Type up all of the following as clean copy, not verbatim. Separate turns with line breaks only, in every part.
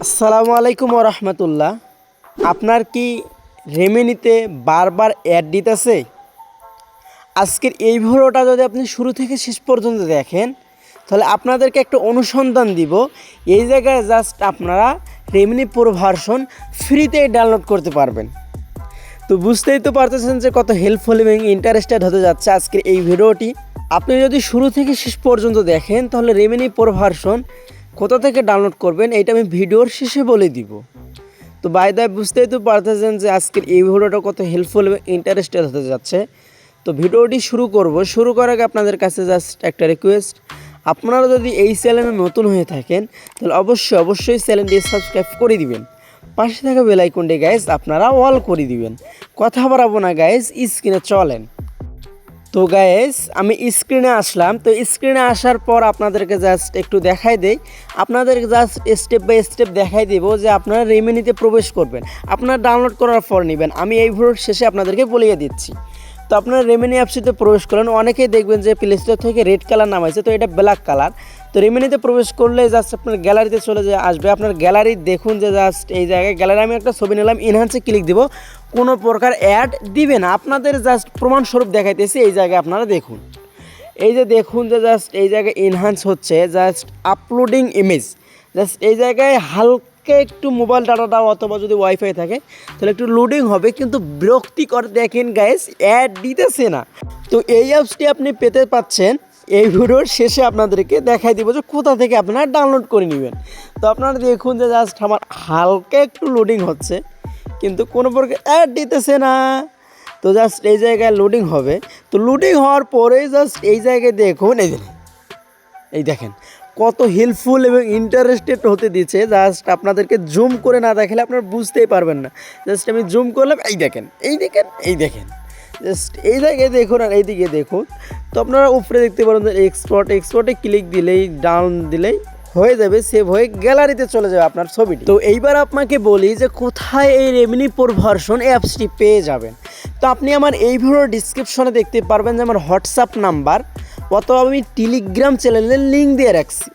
আসসালামু আলাইকুম রহমতুল্লাহ। আপনার কি রেমিনিতে বারবার অ্যাড দিতেছে? আজকের এই ভিডিওটা যদি আপনি শুরু থেকে শেষ পর্যন্ত দেখেন তাহলে আপনাদেরকে একটা অনুসন্ধান দিব। এই জায়গায় জাস্ট আপনারা রেমিনি প্রো ভার্সন ফ্রিতে ডাউনলোড করতে পারবেন। তো বুঝতেই তো পারতেছেন যে কত হেল্পফুল এবং ইন্টারেস্টেড হতে যাচ্ছে আজকের এই ভিডিওটি। আপনি যদি শুরু থেকে শেষ পর্যন্ত দেখেন তাহলে রেমিনি প্রো ভার্সন কোথা থেকে ডাউনলোড করবেন এইটা আমি ভিডিওর শেষে বলে দিব। তো বাই দ্য বুঝতেই তো পারতেছেন যে আজকের এই ভিডিওটা কত হেল্পফুল এবং ইন্টারেস্টেড হতে যাচ্ছে। তো ভিডিওটি শুরু করার আগে আপনাদের কাছে জাস্ট একটা রিকোয়েস্ট, আপনারা যদি এই চ্যানেলে নতুন হয়ে থাকেন তাহলে অবশ্যই চ্যানেলটি সাবস্ক্রাইব করে দিবেন। পাশে থাকা বেল আইকনটি গাইস আপনারা অল করে দিবেন। কথা বাড়াবো না গাইস, স্ক্রিনে চলেন। তো গাইস আমি স্ক্রিনে আসলাম। তো স্ক্রিনে আসার পর আপনাদেরকে জাস্ট একটু দেখাই দেই, আপনাদেরকে জাস্ট স্টেপ বাই স্টেপ দেখাই দেব যে আপনারা রেমিনিতে প্রবেশ করবেন, আপনারা ডাউনলোড করার পর নেবেন। আমি এই ভিডিওর শেষে আপনাদেরকে বলিয়ে দিচ্ছি। তো আপনারা রেমিনি অ্যাপসিতে প্রবেশ করলেন, অনেকেই দেখবেন যে প্লে স্টোর থেকে রেড কালার নামাইছে, তো এটা ব্ল্যাক কালার। তো রেমিনিতে প্রবেশ করলে জাস্ট আপনার গ্যালারিতে চলে আসবে। আপনার গ্যালারি দেখুন যে জাস্ট এই জায়গায় গ্যালারি আমি একটা ছবি নিলাম, ইনহ্যান্সে ক্লিক দিব, কোনো প্রকার অ্যাড দিবে না। আপনাদের জাস্ট প্রমাণস্বরূপ দেখাইতেছি। এই জায়গায় আপনারা দেখুন, এই যে দেখুন যে জাস্ট এই জায়গায় ইনহ্যান্স হচ্ছে, জাস্ট আপলোডিং ইমেজ। জাস্ট এই জায়গায় হালকা একটু মোবাইল ডাটাটাও অথবা যদি ওয়াইফাই থাকে তাহলে একটু লোডিং হবে, কিন্তু বিরক্তিকর দেখেন গাইস অ্যাড দিতেছে না। তো এই অ্যাপসটি আপনি পেতে পাচ্ছেন এই ভিডিওর শেষে আপনাদেরকে দেখাই দিব যে কোথা থেকে আপনারা ডাউনলোড করে নেবেন। তো আপনারা দেখুন যে জাস্ট আমার হালকা একটু লোডিং হচ্ছে, কিন্তু কোনো প্রকার অ্যাড দিতেছে না। তো জাস্ট এই জায়গায় লোডিং হবে। তো লোডিং হওয়ার পরে জাস্ট এই জায়গায় দেখুন, এই দেখেন কত হেল্পফুল এবং ইন্টারেস্টেড হতে দিচ্ছে। জাস্ট আপনাদেরকে জুম করে না দেখালে আপনারা বুঝতেই পারবেন না। জাস্ট আমি জুম করলাম, এই দেখেন জাস্ট এই জায়গায় দেখুন আর এইদিকে দেখুন। তো আপনারা উপরে দেখতে পারেন যে এক্সপোর্টে ক্লিক দিলেই ডাউন দিলেই হয়ে যাবে, সেভ হয়ে গ্যালারিতে চলে যাবে আপনার ছবিটি। তো এইবার আপনাকে বলি যে কোথায় এই রেমিনি প্রো ভার্সন অ্যাপসটি পেয়ে যাবেন। তো আপনি আমার এই ভিডিওর ডিসক্রিপশনে দেখতে পারবেন যে আমার হোয়াটসঅ্যাপ নাম্বার অথবা আমি টেলিগ্রাম চ্যানেলের লিঙ্ক দিয়ে রাখছি।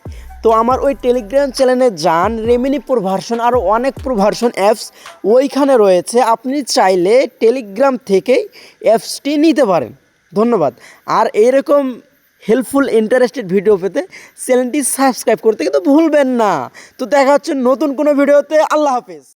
তো আমার ওই টেলিগ্রাম চ্যানেলে যান, রেমিনি প্রো ভার্সন আরও অনেক প্রো ভার্সন অ্যাপস ওইখানে রয়েছে, আপনি চাইলে টেলিগ্রাম থেকেই অ্যাপসটি নিতে পারেন। ধন্যবাদ। আর এইরকম হেল্পফুল ইন্টারেস্টেড ভিডিও পেতে চ্যানেলটি সাবস্ক্রাইব করতে কিন্তু ভুলবেন না। তো দেখা হচ্ছে নতুন কোনো ভিডিওতে। আল্লাহ হাফেজ।